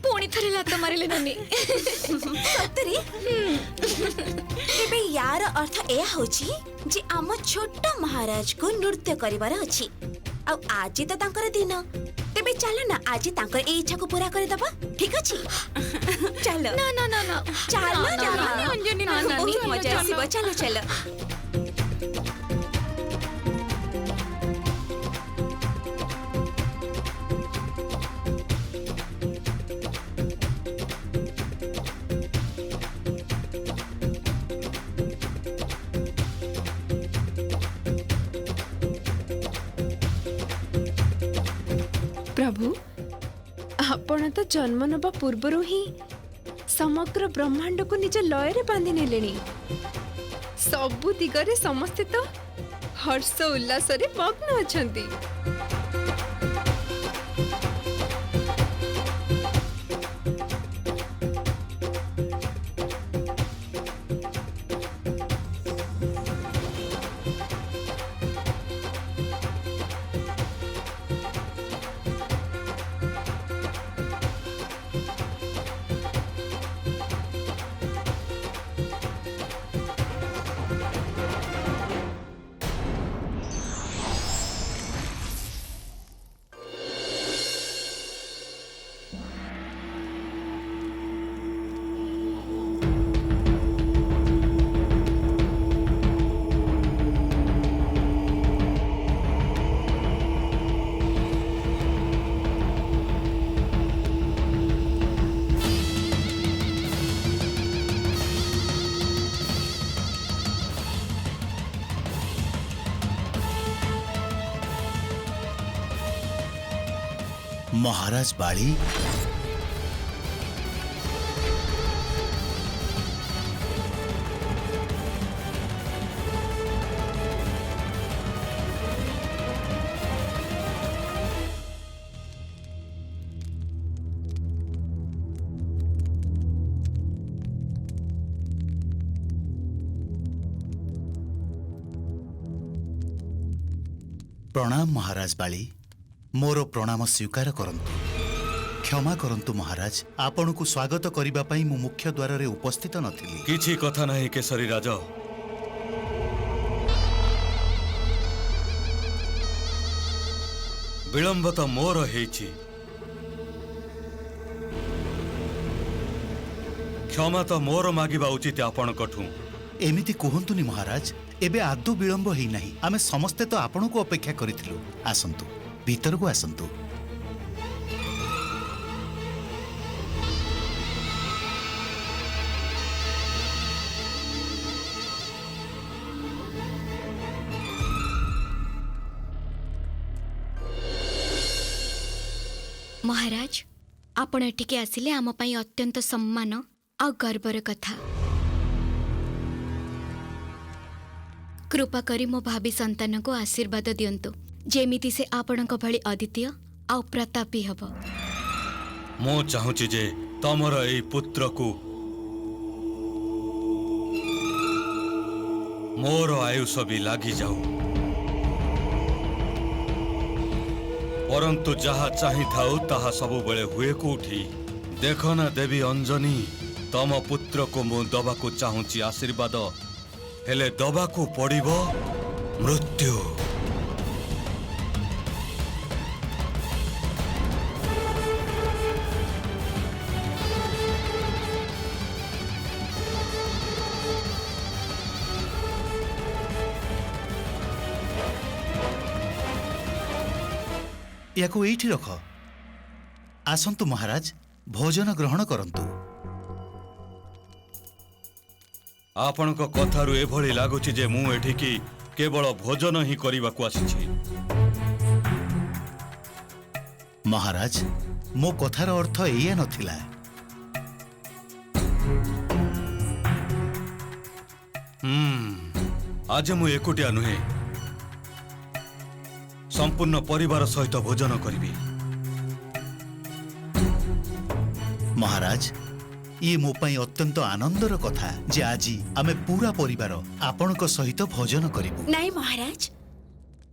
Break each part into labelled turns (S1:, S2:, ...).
S1: पुणी थरे लात मारिले नानी
S2: सतरे तेबे यार अर्थ एया होची जे आम छोट महाराज को नृत्य करिवार अछि आ आज तो तांकर दिन तेबे चलो ना आज तांकर ए इच्छा को पूरा कर दबा ठीक अछि चलो
S1: ना ना ना ना
S2: चलो
S1: ना, ना, अंजनी, ना, नानी,
S2: बहुत
S1: चलो,
S2: मजा
S1: चलो।
S2: आसीबो चलो चलो
S3: प्रभु आपण तो जन्म नवा पूर्व ही समग्र ब्रह्मांड को निज लय बांधि नेलेनी सबु दिगरे समस्ते तो हर्ष उल्लास रे मग्न अछंती।
S4: महाराज बाली प्रणाम महाराज बाली मोर प्रणाम स्वीकार करंतु क्षमा करंतु महाराज आपण को स्वागत करिबा पई मु मुख्य द्वार रे उपस्थित नथिली
S5: किछि कथा नहीं केसरी राज विलंब तो मोर हेछि क्षमा तो मोर मागिबा उचित आपण कठू
S4: एमिति कहंतुनी महाराज एबे आदौ विलंब हेई नाही आमे समस्ते तो आपण को अपेक्षा करिथिलु आसंतु भीतर को आसंतु
S1: महाराज आपण एटिके आसिले आम पई अत्यंत सम्मान आ गर्वर कथा कृपा करी मो भाभी संतान को आशीर्वाद दियंतु जेमिति से आपणक भली अद्वितीय आ प्रतापी हब
S5: मो चाहूची जे तमर एई पुत्र को मोर आयुष भी लागी जाऊ परंतु जहा चाही थाऊ ताहा सबु बेले हुए कोठी देखो ना देवी अंजनी तम पुत्र को मु दबा को चाहूची आशीर्वाद हेले दबा को पड़िबो मृत्यु
S4: याको एठी रख आसंतु महाराज भोजन ग्रहण करंतु
S5: आपणक कथारु एभली लागुची जे मु एठिकी केवल भोजन ही करने को आसी
S4: महाराज मो कथार अर्थ एया नथिला
S5: आज मु एकुटिया नुहे संपूर्ण परिवार सहित भोजन करी
S4: महाराज ये मो पाई अत्यंत आनंदर कथा जे आज आमे पूरा परिवार आपणक सहित भोजन करिबु।
S2: नहीं महाराज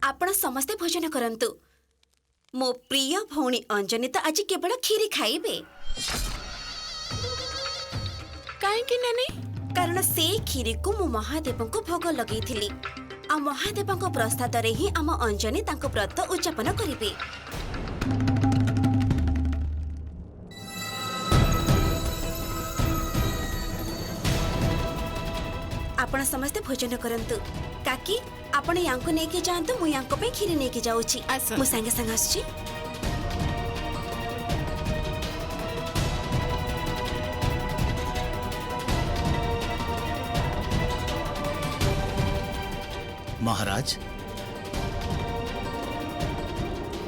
S2: आपण समस्ते भोजन करंतु मो प्रिय भौणी अंजनी तो आज केवल खीरी खाइबे
S3: काहेकि नानी
S2: कारण से खीरी को मु महादेव को भोग लगेइथिली आ महादेव को प्रसाद रे ही आम अंजनी तांको व्रत उद्यापन करिबे। आपण समस्ते भोजन करंतु काकी आपण यांको नेकी जांतु मु यांको पे खीरी नेकी जाउची
S3: आसो।
S2: मु संगे संग आसुची।
S4: महाराज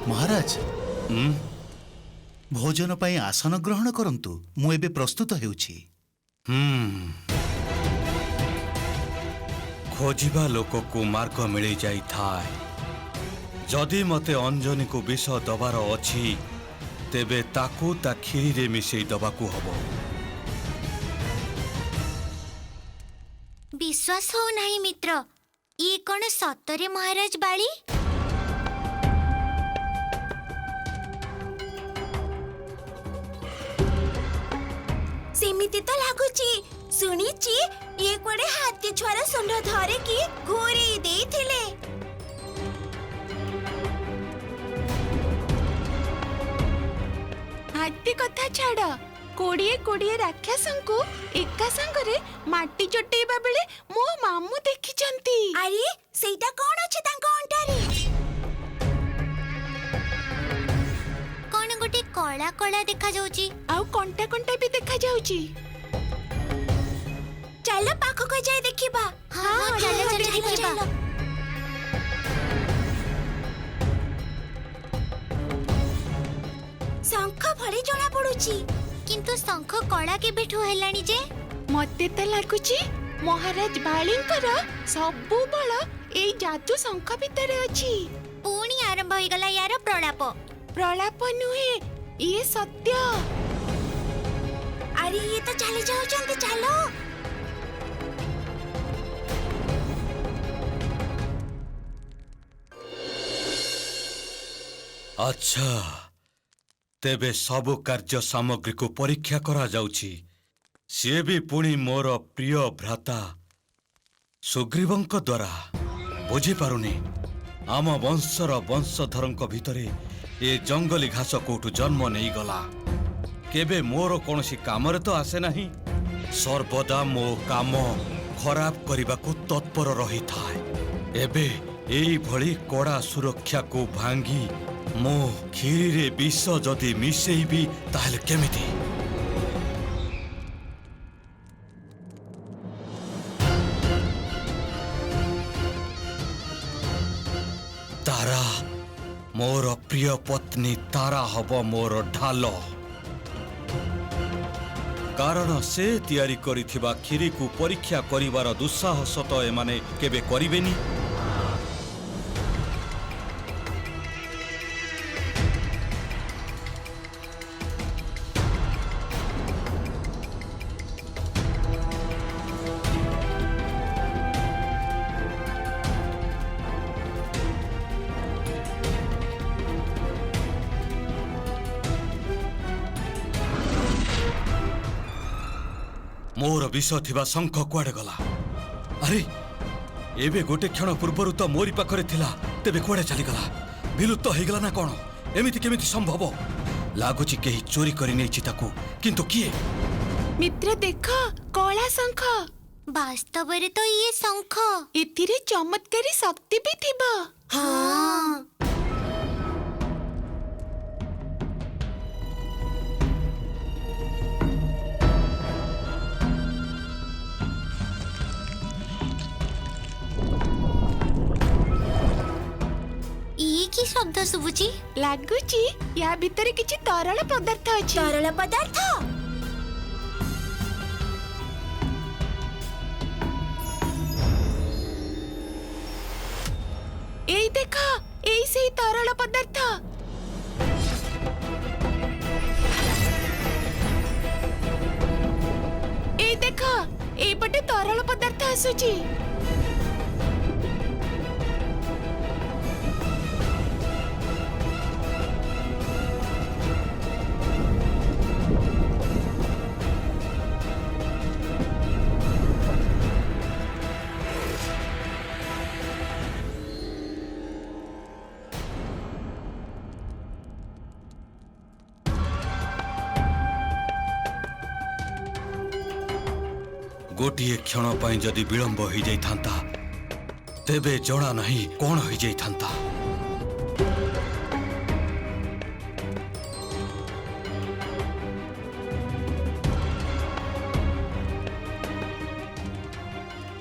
S4: महाराज भोजन पाई आसन ग्रहण करंतु मु एबे प्रस्तुत हेउछि।
S5: खोजिबा लोक को मार्ग मिली जाई थाए। जदि मते अंजनी को विष दबार अछि तेबे ताकू ता खीरी रे मिसेई दबाकू हबो।
S6: विश्वास हो नहीं मित्र, ये कौन सतरे महाराज बाली?
S2: सेमिति तो लागुची सुनिची ये कोडे हाथी छुआर सुंड धरे की घोरी देथिले।
S3: हाथी कथा छाड़ कोड़िए राक्षसंकु एका संगरे माटी चटेइबा बेले मो मामू देखिचंती।
S2: अरे सेटा कोन अछि तांको अंटारी?
S6: कौन गोटे कला कला देखा जाउची
S3: आउ कंटा कंटा भी देखा जाउची।
S2: चलो पाखो को जाय देखिबा।
S6: हाँ, चलो देखिबा।
S2: शंख भଳି जणा पडुची
S6: किंतु शंख कला के बेठु हेलानी जे
S3: मते त लागुची महाराज बालींकर सबु बळ एई जादू शंख भितरे अछि।
S6: पुणी आरंभ होई गला यार प्रलाप।
S3: प्रलाप नुहे ये सत्य।
S2: अरे ये तो चले जाउचंती चलो।
S5: अच्छा तेबे सबु कार्य सामग्री को परीक्षा करा जाउछि। सी भी पुणी मोर प्रिय भ्राता सुग्रीवंक द्वारा बुझी पारुनी आम वंशर वंशधरंक भितरे ए जंगली घास कोठु जन्म नहीं गला। केबे मोर कोनसी कामरे तो आसे नहीं। सर्वदा मो काम खराब करने को तत्पर रही थाए। एबे एई भली कड़ा सुरक्षा को भांगी मो खीरी रे विष जदि मिसेइबी ताहले केमिति? तारा मोर प्रिय पत्नी तारा हब मोर ढाल। कारण से तैयारी करिथिबा खीरी को परीक्षा करिवार दुस्साहस तो एमाने केबे करिवेनी। मोर विष थिबा शंख कुआडे गला? अरे एबे गोटे क्षण पूर्वर तो मोरी पाखरे थिला तेबे कुआडे चली गला? विलुप्त हो गला ना कोन? एमिति केमिति संभव? लागुची केही चोरी करि नेछि ताकू, किंतु किए?
S3: मित्र देख कला शंख।
S6: वास्तव रे तो ये शंख
S3: एथिरे चमत्कारी शक्ति भी थिबा।
S2: हाँ
S6: ये की शब्द सुबुची?
S3: लागुची या भितरे किछि तरल पदार्थ अछि।
S2: तरल पदार्थ
S3: एई देख एई सेई तरल पदार्थ। एई देख एई पटे तरल पदार्थ आसुची।
S5: गोटिए क्षण पाई जदि विलंब हो जाइथांता तेबे जणा नहीं कौन हो जाइथांता।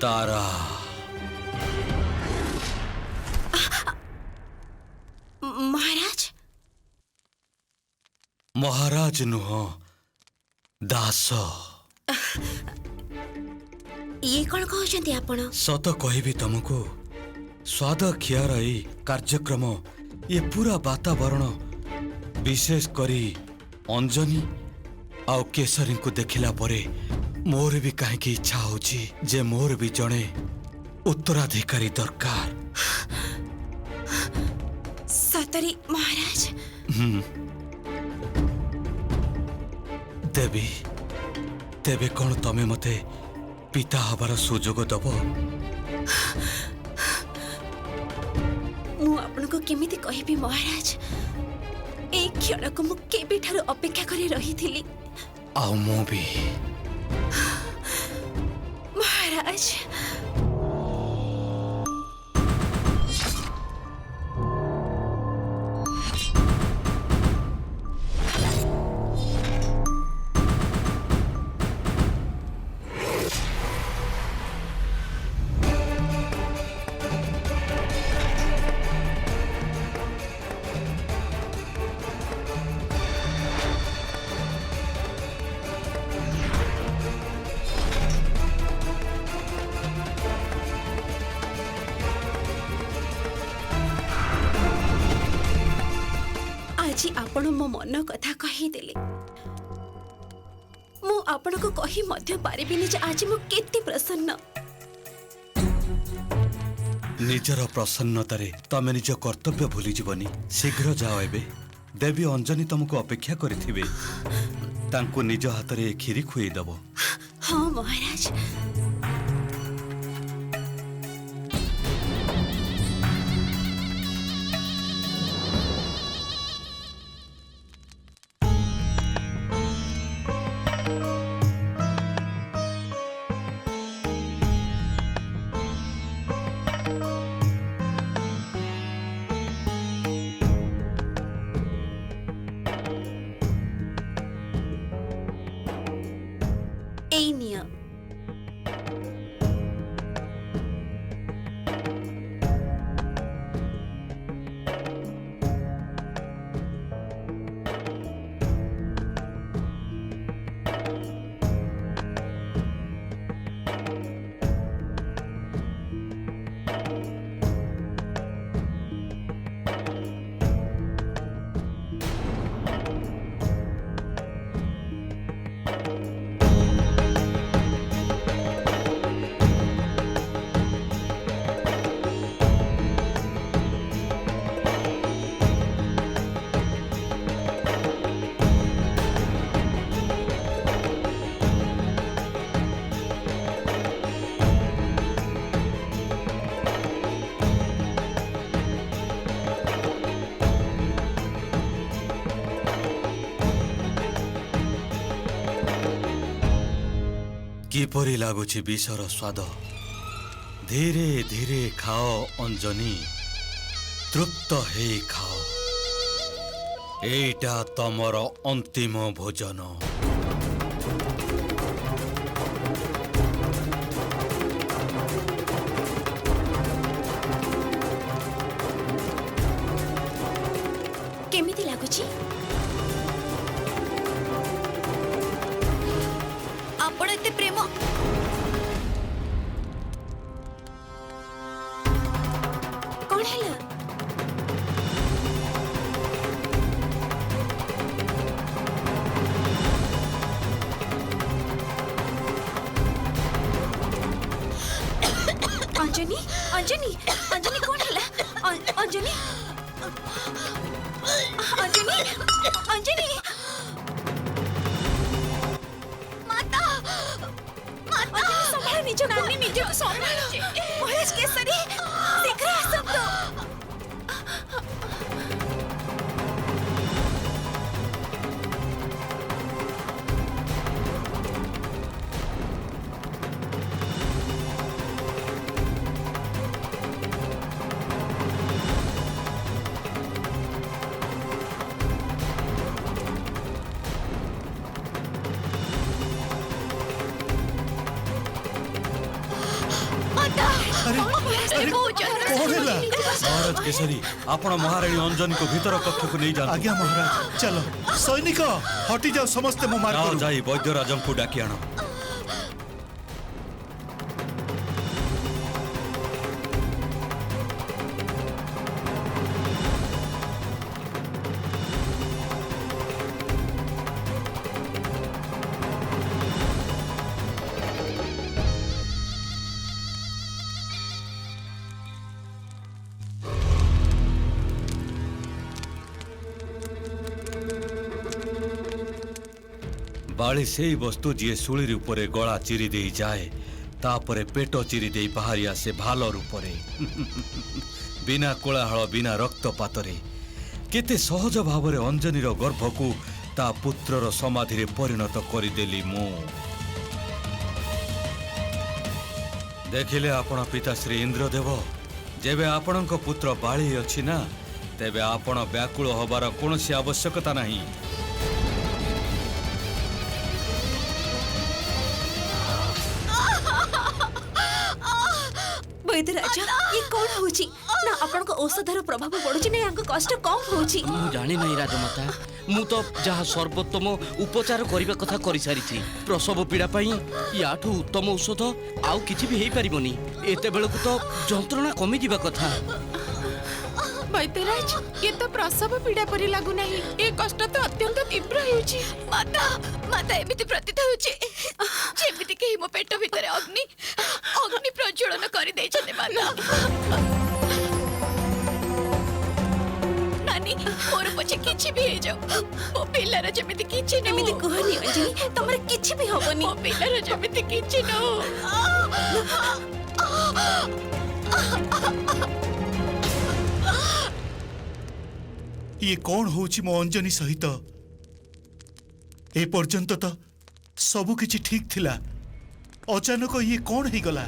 S5: तारा
S2: महाराज
S5: महाराज नुह दास।
S2: ये कौन कहते आपण?
S5: सत कहबी तुमको स्वाद खियार ए कार्यक्रम ये पूरा वातावरण विशेष करी अंजनी आउ केसरी को देखिला परे मोर भी कहीं इच्छा होची जे मोर भी जड़े उत्तराधिकारी दरकार।
S2: सतरी महाराज
S5: देवी तेबे कौन तमे मते पिता हबार सुजोग दब?
S2: मु आपनको केमिति कहबी महाराज ए क्षण को मु केबे ठारो अपेक्षा करी रही थिली।
S5: आउ मु भी
S2: महाराज आज आपण मो मन कथा कही देले। मु आपण को कही मध्य पारिबिनी जे आज मु केते प्रसन्न।
S5: निजर प्रसन्नतारे तमे निज कर्तव्य भूली जीवनी। शीघ्र जाओ एबे देवी अंजनी तुमको अपेक्षा करिथिबे तांको निज हातरे खीरी खुई दबो।
S2: हाँ महाराज এই নিয়
S5: किपरि लागुछि विषर स्वाद? धीरे धीरे खाओ अंजनी, तृप्त हे खाओ। एटा तमर अंतिम भोजन।
S2: केमिति लागुछि?
S1: आपण एते प्रेम
S2: कौन है? अंजनी अंजनी अंजनी कौन है? अंजनी अंजनी अंजनी
S1: माता माता
S2: संभाल निज नानी निज संभाल। महाराज केसरी शीघ्र आसंतु।
S4: अरे अरे कौन है ला?
S5: महाराज केसरी आपण महाराणी अंजनी को भीतर कक्ष को नहीं जान
S4: आज्ञा महाराज चलो सैनिक हटी जाओ समस्ते मो मार्ग
S5: जाओ जाई वैद्यराज को डाकी आण बाली से वस्तु जी सुली रूपरे गला चिरी दे जाए तापरे पेट चिरी दे बाहरी आसे भाल रूपरे बिना कोलाहल बिना रक्तपातरे केते सहज भावरे अंजनीर गर्भ को ता पुत्रर समाधि परिणत करदेली मु देखिले आपण पिताश्री इंद्रदेव जेबे आपणक पुत्र बाली अछि ना तेबे आपण व्याकुल होबार कोनोसी आवश्यकता नहीं।
S2: वैद्य राजा ये कौन होची ना आपनको औषधर प्रभाव पड़ुची ना यांको कष्ट कम होची
S7: मु जानी नहीं राजमाता मु तो जहाँ सर्वोत्तम उपचार करने कथा कर सारी प्रसव पीड़ा पाई याठू उत्तम औषध आउ किछि भी हेई परिबोनी एते बेलकु तो जंत्रणा कमी जिबा कथा।
S3: वैद्यराज ये तो प्रसव पीड़ा परी लागू नहीं ये कष्ट तो अत्यंत तीव्र होउची।
S1: माता माता एमिति प्रतीत होउची जेमिति के मो पेट भितर अग्नि अग्नि प्रज्वलन करि दै छने माता। नानी मोर पछे किछि भी हे जाऊ मो पिल्लार जेमिति किछि न
S2: एमिति कहनी अंजनी तमरे किछि भी होबनी
S1: मो पिल्लार जेमिति किछि न
S4: ये कौन होची मो अंजनी सहित ए पर्यंत तो सबु किछि ठीक थिला अचानक ये कौन ही गला?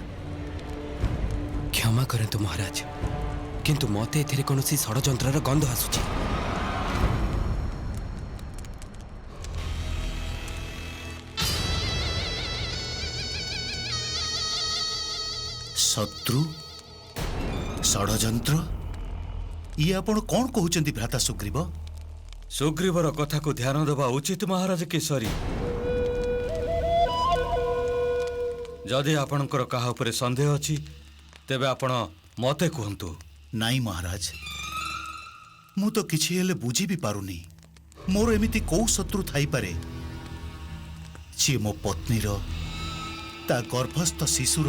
S8: क्षमा करंतु महाराज किंतु मते एथिरे कोनोसी षडयंत्रर गंध आसुची।
S4: शत्रु षडयंत्र ये आपण कौन कहउचंती भ्राता सुग्रीव?
S5: सुग्रीवर कथा को ध्यान देवा उचित महाराज केसरी। जदि आपणकर कहा उपरे संदेह अछि तेबे आपण मते कहंतु।
S4: नाई महाराज मु तो किछि हेले बुझी भी पारुनी मोर एमिति को शत्रु थाई पारे जे मो पत्नीर ता गर्भस्थ शिशुर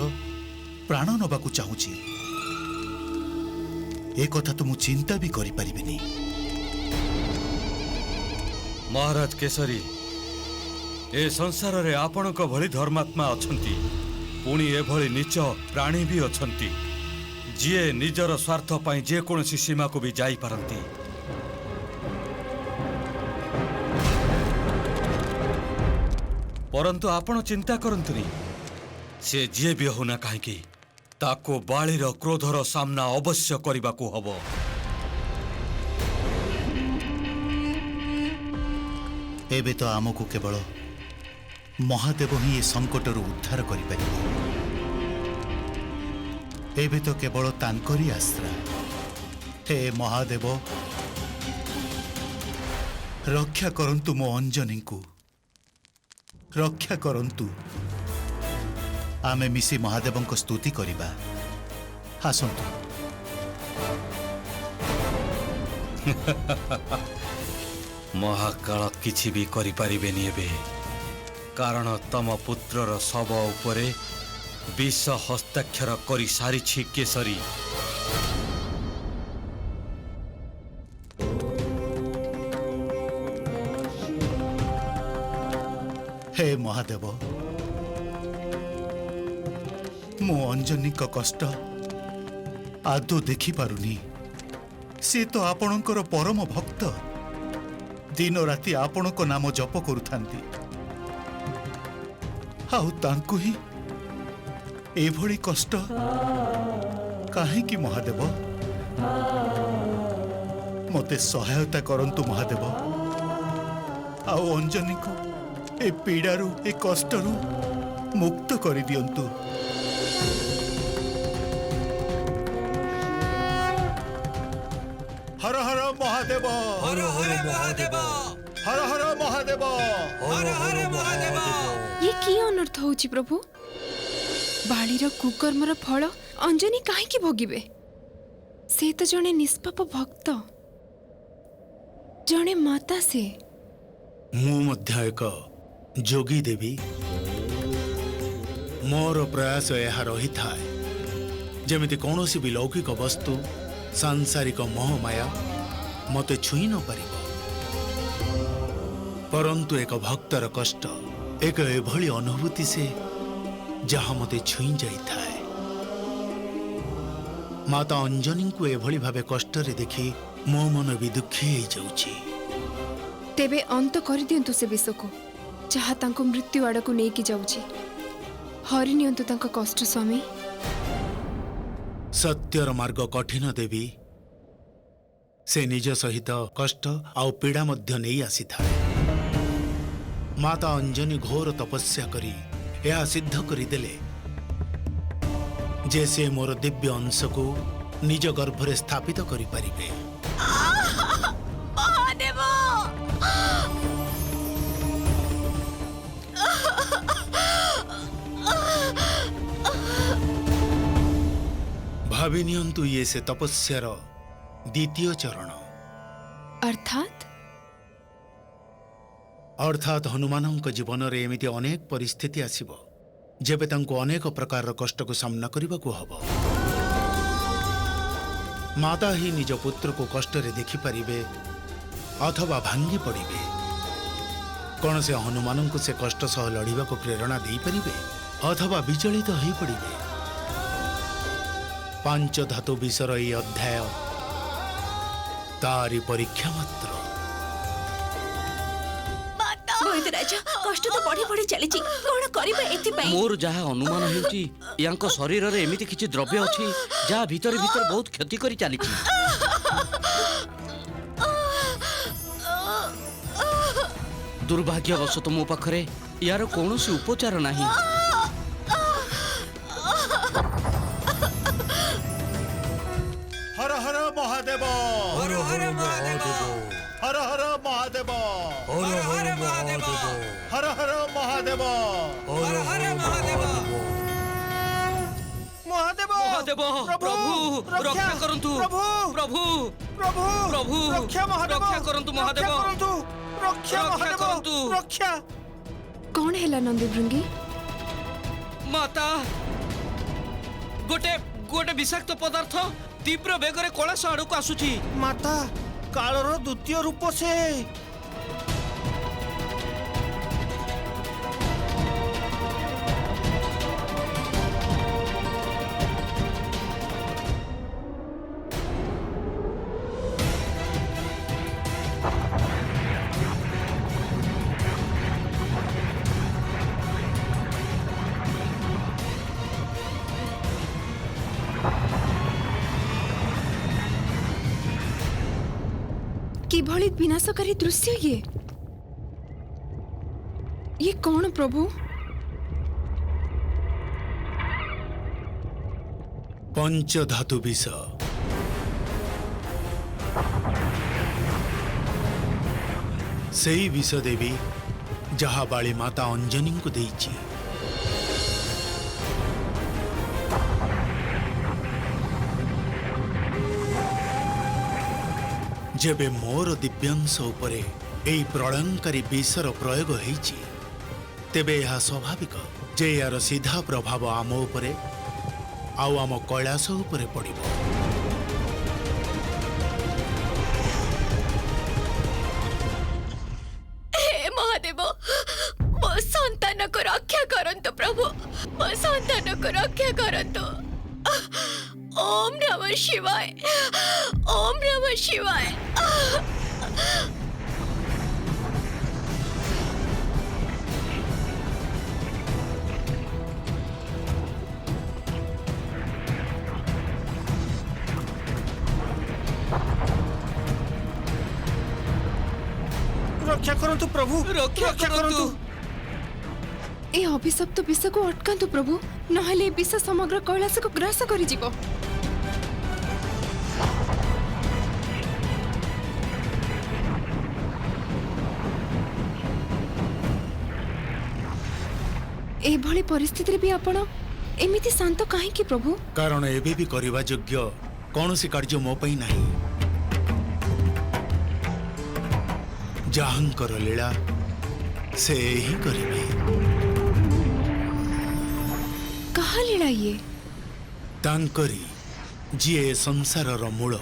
S4: प्राण नबाकू चाहूची। ए कथा तो मु चिंता भी करि परिबिनी।
S5: महाराज केसरी ए संसार रे आपणक भली धर्मात्मा अछंती पुणी एभली नीच प्राणी भी अछंती जिए निजर स्वार्थ पाई जे कोनसी सीमा को भी जाई पारंती। परंतु आपण चिंता करंतुनी से जे भी होना काहेकि ताको बाळीर क्रोधर सामना अवश्य करबा को हबो।
S4: एबे तो आमको केवल महादेव ही ए संकटर उद्धार करि परिबो। एबे तो केवल तांकरी आश्रा। हे महादेव रक्षा करंतु मो अंजनी को रक्षा करंतु। आमे मिसी महादेव को स्तुति करिबा आसंतु।
S5: महाकाल किछि भी करि पारिबेनी एबे कारण तम पुत्रर शव उपरे विष हस्ताक्षर करि सारिछि केसरी।
S4: हे महादेव मो अंजनी का कष्ट आदो देखि पारुनी। से तो आपणकर परम भक्त दिन राति आपणक नाम जप करुथांती आउ तांकु ही एभली कष्ट काहेकि महादेव? मते सहायता करंतु महादेव आउ अंजनी को ए पीड़ारू ए कष्टरू मुक्त करि दियंतु। ମହାଦେବ
S5: ହର ହର ମହାଦେବ
S4: ହର ହର ମହାଦେବ
S5: ହର ହର ମହାଦେବ
S3: ये कि अनर्थ होची प्रभु बाळीर कुकर्मर फल अंजनी काहेकि भोगिबे से तो जणे निष्पाप भक्त जणे माता से
S4: ମୁଁ ମଧ୍ୟ ଏକ ଯୋଗୀ ଦେବୀ ମୋର ପ୍ରୟାସ ଏହା ରହିଥାଏ ଯେମିତି କୌଣସି ବି ଲୌକିକ ବସ୍ତୁ ସାଂସାରିକ ମୋହମାୟା ମୋତେ ଛୁଇଁ ନ ପାରିବ ପରନ୍ତୁ ଏକ ଭକ୍ତର କଷ୍ଟ ଏକ ଏଭଳି ଅନୁଭୂତି ସେ ଯାହା ମୋତେ ଛୁଇଁ ଯାଇଥାଏ ମାତା ଅଞ୍ଜନୀଙ୍କୁ ଏଭଳି ଭାବେ କଷ୍ଟରେ ଦେଖି ମୋ ମନ ବି ଦୁଃଖୀ ହେଇଯାଉଛି
S3: तेबे अंत कर दियंतु से विष को जहाँ तांको मृत्यु आड़ को लेकी जाउची हरि नियंतु तांको कष्ट स्वामी
S4: सत्यर मार्ग कठिन देवी से निज सहित कष्ट आउ पीड़ा मध्य नहीं आसी था माता अंजनी घोर तपस्या करी यह सिद्ध करिदेले जे से मोर दिव्य अंश को निज गर्भरे स्थापित करि परिबे
S1: महादेव
S4: भावी नियंतु ये से तपस्यार द्वितीय चरण
S3: अर्थात
S4: अर्थात हनुमानंक जीवन रे एमिति अनेक परिस्थिति आसीबो जेबे तांको अनेक प्रकार कष्ट को सामना करबाकू हबो माता ही निज पुत्र को कष्ट रे देखि परिबे अथवा भांगी पड़िबे कौन से हनुमानंक से कष्ट सह लड़िबा को प्रेरणा दे परिबे अथवा विचलित हो पड़िबे पांच धातु विषर ये अध्याय तारी परीक्षा मात्र
S2: बोहितराज कष्ट तो बढ़ी बढ़ी चली कौन करिबा एथि पई
S7: मोर जहा अनुमान हेउची यांको शरीर रे एमिति किछि द्रव्य अछि जहा भीतर भीतर बहुत क्षति करी चलीछि दुर्भाग्यवशत मो पाखरे यार कौनसी उपचार नाही
S4: हर हर महादेव
S5: हर हर महादेव
S4: हर हर महादेव
S5: हर हर महादेव
S4: हर हर महादेव
S5: हर हर महादेव
S7: महादेव प्रभु रक्षा करंतु प्रभु प्रभु प्रभु रक्षा करंतु महादेव रक्षा करंतु
S3: कौन हैला नंदी भृंगी
S7: माता गोटे गोटे विषाक्त पदार्थ तीव्र बेगरे कळास आड़क आसुची
S9: माता कालर द्वितीय रूप से
S3: किभଳି विनाशकारी दृश्य ये कौन प्रभु
S4: पंच धातु विष सेई विष देवी जहा बाली माता अंजनी को देइची जेबे मोर दिव्यांश उपरे एई प्रलयंकारी विषर प्रयोग होईची तेबे यह स्वाभाविक जे यार सीधा प्रभाव आम उपरे आउ आम कैलाश उपरे पड़िबो
S1: हे महादेव मो संतान को रक्षा करंतु प्रभु मो संतान को रक्षा करंतु ओम नमः शिवाय ओम नमः शिवाय
S9: रक्षा करंतु प्रभु
S7: रक्षा करंतु
S3: ए अभिशप्त विष को अटकांतु प्रभु नहले ए विष समग्र कैलाश को ग्रास करि जीवो एभଳି परिस्थिति भी आपण एमिति शांत काहेकि प्रभु?
S4: कारण एबे भी करबा योग्य कौनसी कार्य मो पई नाही। जाहंकर लीला से ही करिबे।
S3: कहा लीला ये?
S4: तांकरी जिए संसारर मूल।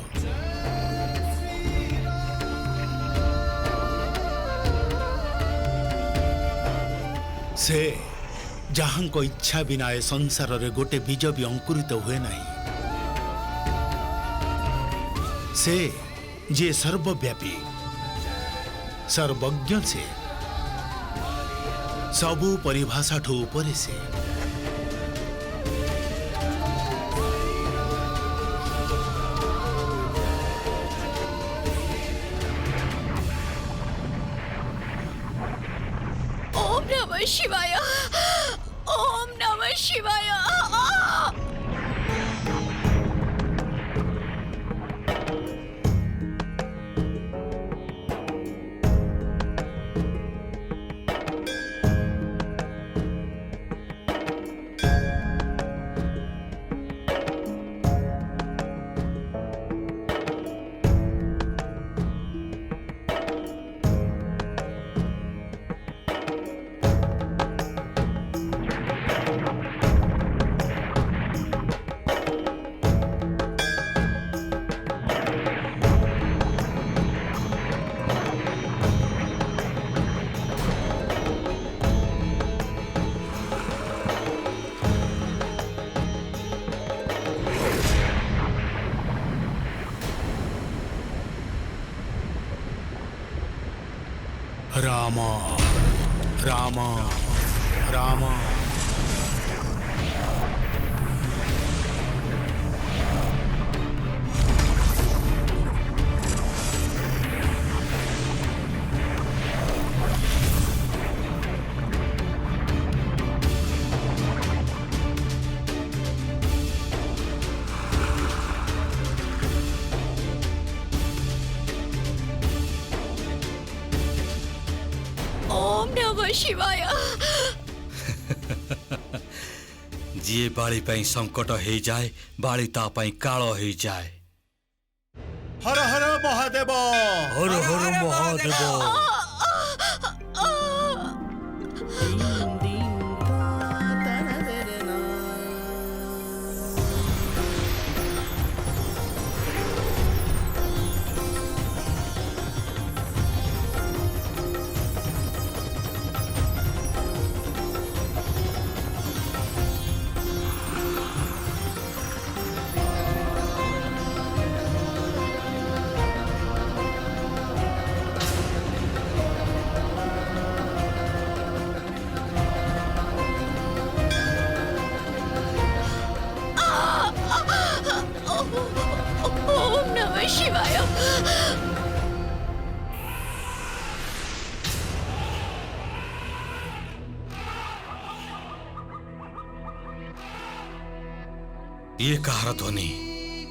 S4: से जहां को इच्छा बिना ए संसार रे गोटे बीज भी अंकुरित हुए नहीं। से जे सर्वव्यापी सर्वज्ञ से सबु परिभाषा ठू ऊपर से
S1: ओम नमः शिवाय। ओम नमः शिवाय।
S4: राम राम राम।
S1: ओम नमः शिवाय।
S5: जी बाली पई संकट हो जाए बाली ता पई कालो हो जाए।
S4: हर हर महादेव।
S5: हर हर महादेव।
S1: ओम नमः शिवाय।
S5: ये कहार ध्वनि?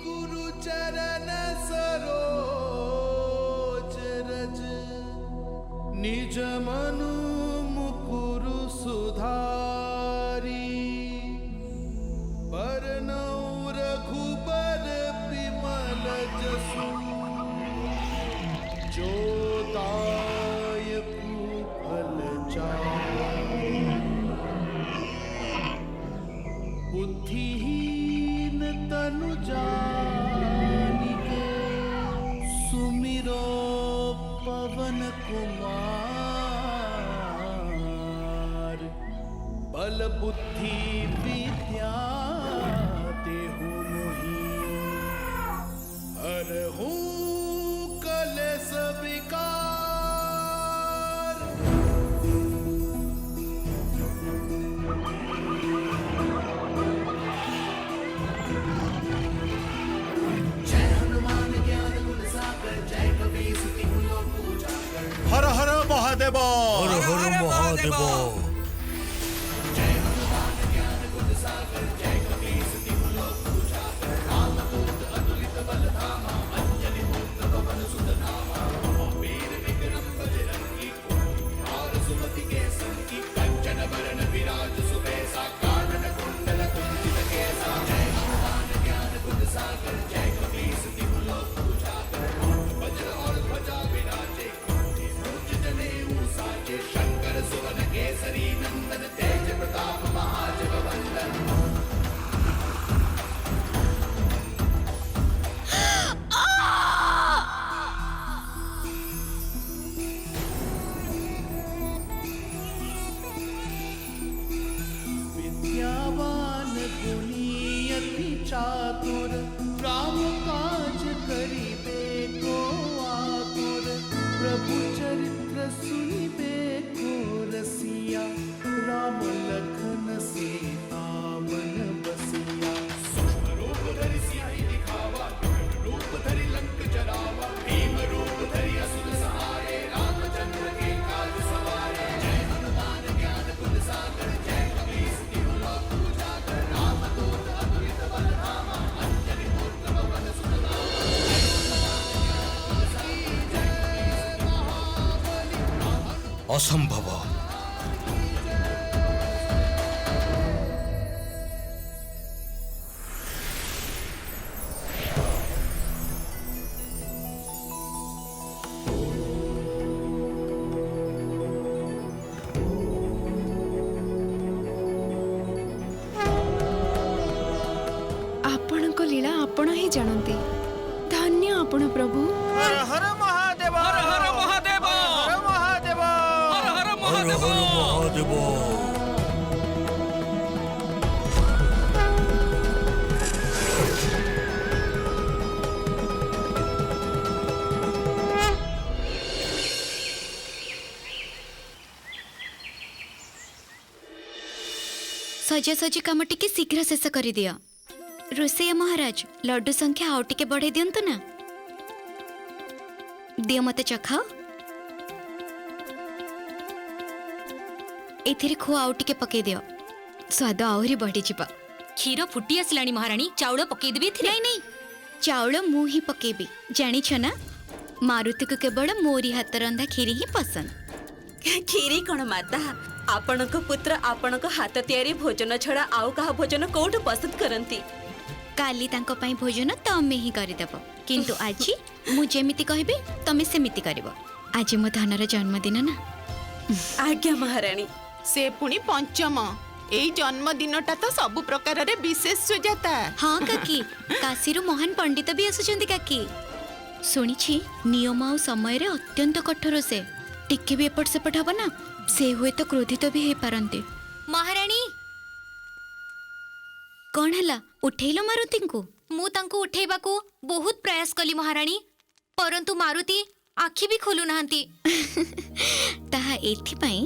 S9: गुरु चरण सरोज रज निज मनु मुकुरु सुधारी परनौ रघुबर विमल जसु जो दायकु फल चारि बुद्धिहीन तनु जानिके सुमिरो पवन कुमार बल बुद्धि विद्या देहु मोहि हरहु कलेश विकार।
S4: हर हर महादेव।
S5: हर हर महादेव।
S9: सुमति के संग की कंचन वरण विराज सुख विद्यावान गुणी अति चातुर राम काज करिबे को आतुर प्रभु चरित्र सुनिबे को रसिया राम लखन सीता मन बसिया सूक्ष्म रूप धरि सियाहि दिखावा रूप धरि लंक जरावा भीम रूप धरि असुर सहारे रामचंद्र के काज सवारे जय हनुमान ज्ञान गुण सागर जय कबीर तिहु लोक उजागर रामदूत अतुलित बल धामा अंजनी पुत्र पवन सुत
S5: ଅସମ୍ଭବ।
S3: ଆପଣଙ୍କ ଲୀଳା ଆପଣ ହିଁ ଜାଣନ୍ତି। ଧନ୍ୟ ଆପଣ ପ୍ରଭୁ।
S5: ହର ହର ମହାଦେବ।
S6: ସଜାସଜି କାମ ଟିକେ ଶୀଘ୍ର ଶେଷ କରିଦିଅ। ରୋଷେଇଆ ମହାରାଜ, ଲଡୁ ସଂଖ୍ୟା ଆଉ ଟିକେ ବଢେଇ ଦିଅନ୍ତୁ ନା। ଦିଅ ମତେ ଚଖାଅ। ଏଥିରେ ଖୁଆ ଆଉ ଟିକେ ପକେଇ ଦିଅ, ସ୍ୱାଦ ଆହୁରି ବଢିଯିବ। କ୍ଷୀର ଫୁଟି ଆସିଲାଣି ମହାରାଣୀ, ଚାଉଳ ପକେଇଦେବି ଏଥିରେ। ନାଇଁ ନାଇଁ, ଚାଉଳ ମୁଁ ହିଁ ପକେଇବି। ଜାଣିଛ ନା, ମାରୁତିକୁ କେବଳ ମୋରି ହାତ ରନ୍ଧା କ୍ଷୀରି ହିଁ ପସନ୍ଦ।
S2: କ୍ଷୀରି କଣ ମାତା, ଆପଣଙ୍କ ପୁତ୍ର ଆପଣଙ୍କ ହାତ ତିଆରି ଭୋଜନ ଛଡା ଆଉ କାହା ଭୋଜନ କୋଉଠୁ ପସନ୍ଦ କରନ୍ତି?
S6: କାଲି ତାଙ୍କ ପାଇଁ ଭୋଜନ ତମେ ହିଁ କରିଦେବ, କିନ୍ତୁ ଆଜି ମୁଁ ଯେମିତି କହିବି ତମେ ସେମିତି କରିବ। ଆଜି ମୋ ଧନର ଜନ୍ମଦିନ ନା।
S2: ଆଜ୍ଞା ମହାରାଣୀ।
S10: ସେ ପୁଣି ପଞ୍ଚମ। ଏଇ ଜନ୍ମଦିନଟା ତ ସବୁ ପ୍ରକାରରେ ବିଶେଷ ସୁଜାତା।
S6: ହଁ କାକି, କାଶୀରୁ ମହାନ ପଣ୍ଡିତ ବି ଆସୁଛନ୍ତି କାକି। ଶୁଣିଛି ନିୟମ ଆଉ ସମୟରେ ଅତ୍ୟନ୍ତ କଠୋର ସେ। ଟିକେ ବି ଏପଟ ସେପଟ ହବ ନା, ସେ ହୁଏତ କ୍ରୋଧିତ ବି ହେଇପାରନ୍ତି। ମହାରାଣୀ, କଣ ହେଲା? ଉଠେଇଲ ମାରୁତିଙ୍କୁ? ମୁଁ ତାଙ୍କୁ ଉଠେଇବାକୁ ବହୁତ ପ୍ରୟାସ କଲି ମହାରାଣୀ, ପରନ୍ତୁ ମାରୁତି ଆଖି ବି ଖୋଲୁନାହାନ୍ତି। ତାହା ଏଥିପାଇଁ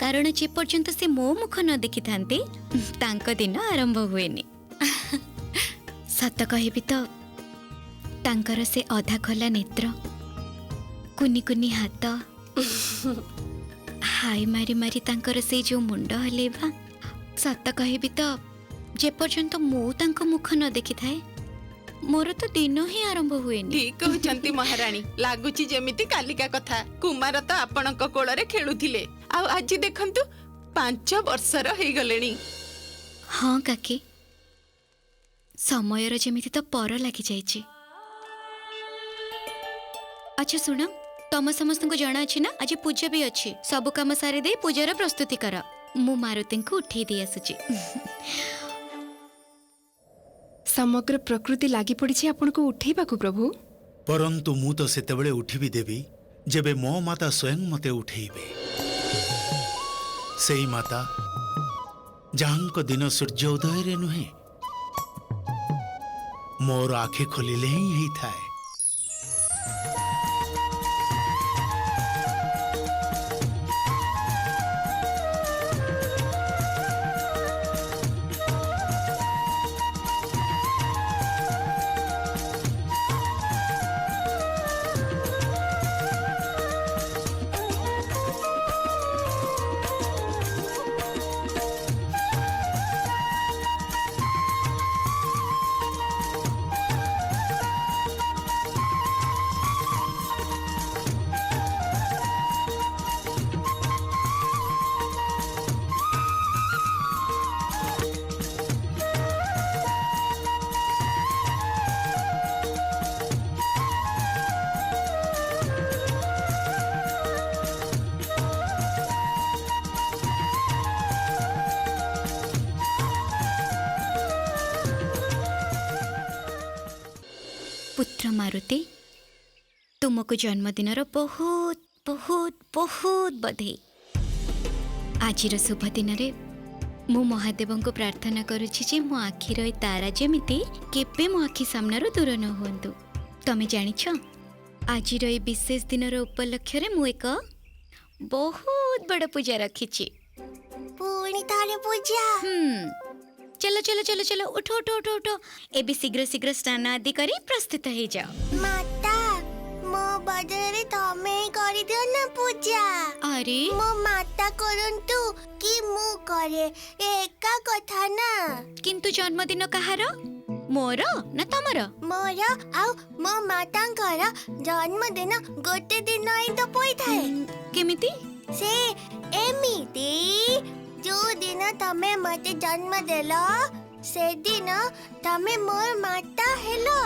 S6: କାରଣ ଯେ ପର୍ଯ୍ୟନ୍ତ ସେ ମୋ ମୁଖ ନ ଦେଖିଥାନ୍ତି ତାଙ୍କ ଦିନ ଆରମ୍ଭ ହୁଏନି। ସତ କହିବି ତ, ତାଙ୍କର ସେ ଅଧା ଖୋଲା ନେତ୍ର, କୁନି କୁନି ହାତ, ହାଇ ମାରି ମାରି ତାଙ୍କର ସେ ଯୋଉ ମୁଣ୍ଡ ହଲେଇବା, ସତ କହିବି ତ ଯେ ପର୍ଯ୍ୟନ୍ତ ମୁଁ ତାଙ୍କ ମୁଖ ନ ଦେଖିଥାଏ ମୋର ତ ଦିନ ହିଁ ଆରମ୍ଭ ହୁଏନି।
S10: ଠିକ କହୁଛନ୍ତି ମହାରାଣୀ। ଲାଗୁଛି ଯେମିତି କାଲିକା କଥା। କୁମାର ତ ଆପଣଙ୍କ କୋଳରେ ଖେଳୁଥିଲେ, ଆଉ ଆଜି ଦେଖନ୍ତୁ 5 ବର୍ଷର ହେଇଗଲେଣି।
S6: ହଁ କାକି, ସମୟର ଯେମିତି ତ ପର ଲାଗିଯାଇଛି। ଆଚ୍ଛା ଶୁଣ, ତମ ସମସ୍ତଙ୍କୁ ଜଣା ଅଛି ନା ଆଜି ପୂଜା ବି ଅଛି। ସବୁ କାମ ସାରି ଦେଇ ପୂଜାର ପ୍ରସ୍ତୁତି କର। ମୁଁ ମାରୁତିଙ୍କୁ ଉଠେଇ ଦେଇ ଆସୁଛି।
S3: ସମଗ୍ର ପ୍ରକୃତି ଲାଗି ପଡ଼ିଛି ଆପଣଙ୍କୁ ଉଠେଇବାକୁ ପ୍ରଭୁ।
S4: ପରନ୍ତୁ ମୁଁ ତ ସେତେବେଳେ ଉଠିବି ଦେବି ଯେବେ ମୋ ମାତା ସ୍ୱୟଂ ମତେ ଉଠେଇବେ। ସେଇ ମାତା ଯାହାଙ୍କ ଦିନ ସୂର୍ଯ୍ୟ ଉଦୟରେ ନୁହେଁ, ମୋର ଆଖି ଖୋଲିଲେ ହିଁ ହେଇଥାଏ।
S6: पुत्र मारुति तुमको जन्मदिन बहुत बहुत बहुत बधाई। आज शुभ दिन मु महादेव को प्रार्थना करुछि जे मो आखिर ए तारा जेमिति केबे मो आखि सामनारो दूर न होंतु। तमे जानिछ आज ए विशेष दिन उपलक्ष्य रे मु एक बहुत बड़ पूजा रखिछि।
S2: पुणी तारे पूजा।
S6: चलो चलो चलो चलो उठो उठो उठो उठो एबे शीघ्र शीघ्र स्नान आदि करी प्रस्तुत हो जाओ।
S2: माता मो बदले तमे करि दियो ना पूजा।
S6: अरे
S2: मो माता करंतु कि मु करे एका कथा ना।
S6: किंतु जन्मदिन कहार मोर ना तमर?
S2: मोर आउ मो मातांकर जन्मदिन गोटे दिन ही तो पई थाए।
S6: केमिति?
S2: से एमिति जो दिन तमे मते जन्म देलो से दिन तमे मोर माता हेलो।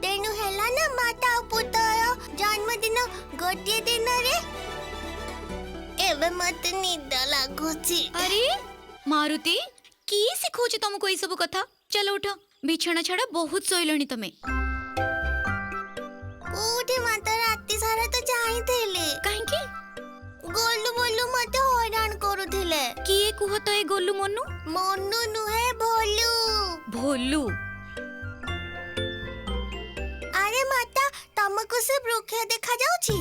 S2: तेनु हेला ना माता पुत्र जन्मदिन गोटे दिन रे। एबे मते निद लागुची।
S6: अरे मारुति की सिखौछ तुमको ई सब कथा? चलो उठो बिछଣା छाड़ा बहुत सोइलणी तमे।
S2: उठी माता राती सारा तो चाहि थेले।
S6: काहे की?
S2: गोलू बोलू मते हैरान करूथिले।
S6: किए कुह तो ए गोलू मनु?
S2: मनु नुहे भोलू।
S6: भोलू?
S2: अरे माता तमको से वृक्ष देखा जाउछि।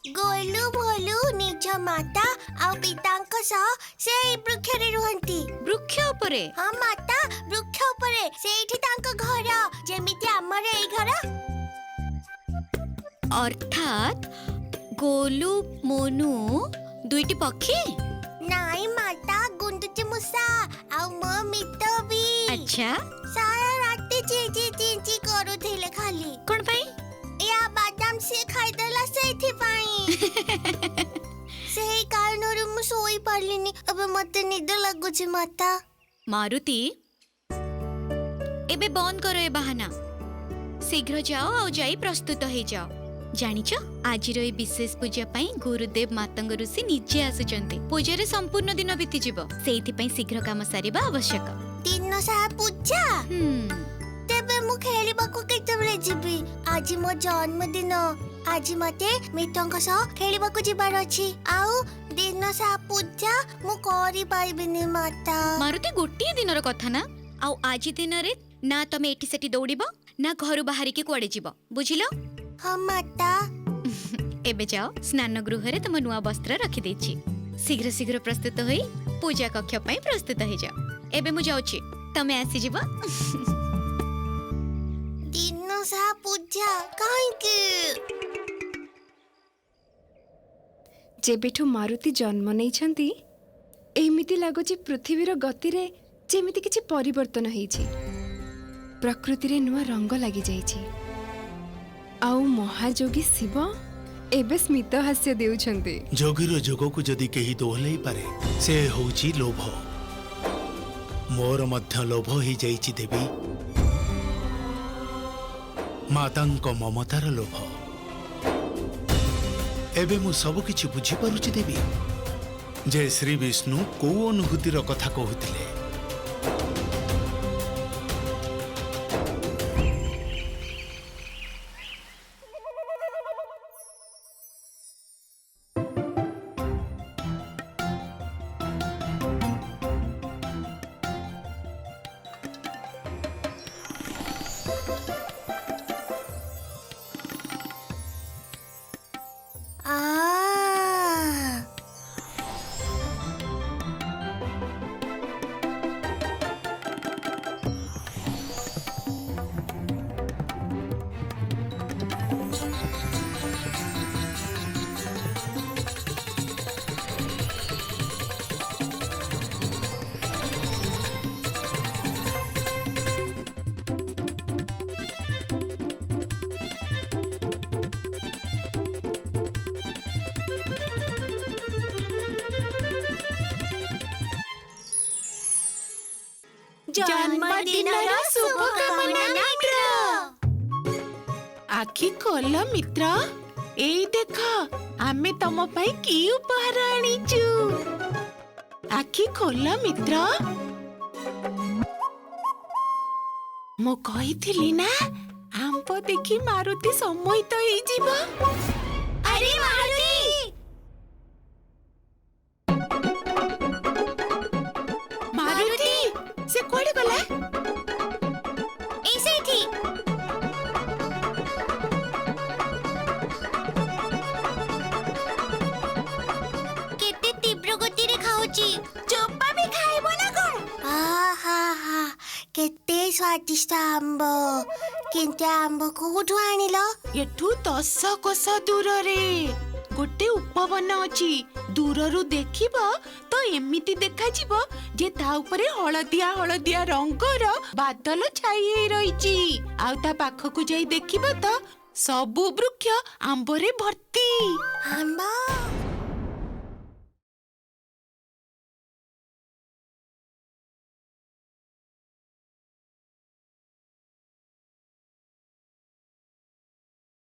S2: गोलू भोलू निज माता आ पितांक सह से वृक्ष रे रुहंती।
S6: वृक्ष उपरे?
S2: हां माता वृक्ष उपरे सेठी तांक घर जेमिति हमर एई घर।
S6: अर्थात गोलू मोनू दुईटी पक्षी?
S2: नाई माता गुंडुची मुसा आ मो मितो भी।
S6: अच्छा
S2: सारा राती चीची चीची करूथिले खाली।
S6: कोन पाई?
S2: या बादाम से खाइदेला सेठी पाई। सेही कारणरू मु सोई पारलिनी। अब मते निद लागुची माता।
S6: मारुति एबे बंद करो ए बहाना। शीघ्र जाओ आ जाई प्रस्तुत हो जाओ। जानिछ आज ए विशेष पूजा पाई गुरुदेव मातंग ऋषि निजे आसुचंती। पूजा रे संपूर्ण दिन बीती जिवो सेहिथि पई शीघ्र काम सारिबा आवश्यक।
S2: दिन सा पूजा तेबे मु खेलिबाको केतेबेले जिबी? आज मो जन्मदिन। आज मते मित्रंक सह खेलिबाको जिबार अछि। आउ दिन सा पूजा मु करि पाइबिनी माता।
S6: मारुति गोटी दिनर कथा ना। आउ आज दिन रे ना तमे एठी सेठी दौड़िबो ना घर बाहरी के कुआडे जिवो बुझिलो?
S2: हां माता।
S6: एबे जाओ स्नान गृह रे तुम नुआ वस्त्र रखी देछि। शीघ्र शीघ्र प्रस्तुत होई पूजा कक्ष पई प्रस्तुत हो जाओ। एबे मु जाउछि तमे आसी जिवो।
S2: दिन सा पूजा काहे के?
S3: जेबेठु मारुति जन्म नेइछंती एमिति लागुची पृथ्वीर गति रे जेमिति किछि परिवर्तन हेइछि। प्रकृति रे नुआ रंग लागि जाइछि। आउ महाजोगी शिव एबे स्मित हास्य देउछंती।
S4: जोगीर जोग को जदि केही दोहलै पारे से होउची लोभ। मोर मध्य लोभ ही जाइछि देवी। मातांक ममतार लोभ। एबे मु सब किछि बुझी पारुछि देवी जे श्री विष्णु को अनुभूतिर कथा कहूतिले।
S2: जन्मदिनर शुभकामना मित्र।
S10: आखि खोल मित्र। एई देख आमे तम पई की उपहार आनिचु। आखि खोल मित्र। ମୁଁ କହିଥିଲି ନା ଆମ୍ବ ଦେଖି ମାରୁତି ସମ୍ମୋହିତ ହେଇଯିବ।
S6: ଆରେ ମାରୁତି
S10: ମାରୁତି ସେ କୁଆଡେ ଗଲା?
S6: ଏଇ ସେଇଠି କେତେ ତୀବ୍ର ଗତିରେ ଖାଉଛି।
S2: ଚୋପା ବି ଖାଇବ ନା କଣ?
S11: କେତେ ସ୍ୱାଦିଷ୍ଟ ଆମ୍ବ। କିନ୍ତୁ ଆମ୍ବ କୋଉଠୁ ଆଣିଲ?
S10: ଏଠୁ 10 କୋଶ ଦୂରରେ ଗୋଟେ ଉପବନ ଅଛି। ଦୂରରୁ ଦେଖିବ ତ ଏମିତି ଦେଖାଯିବ ଯେ ତା ଉପରେ ହଳଦିଆ ହଳଦିଆ ରଙ୍ଗର ବାଦଲ ଛାଇ ହେଇ ରହିଛି। ଆଉ ତା ପାଖକୁ ଯାଇ ଦେଖିବ ତ ସବୁ ବୃକ୍ଷ ଆମ୍ବରେ ଭର୍ତ୍ତି।
S11: ଆମ୍ବ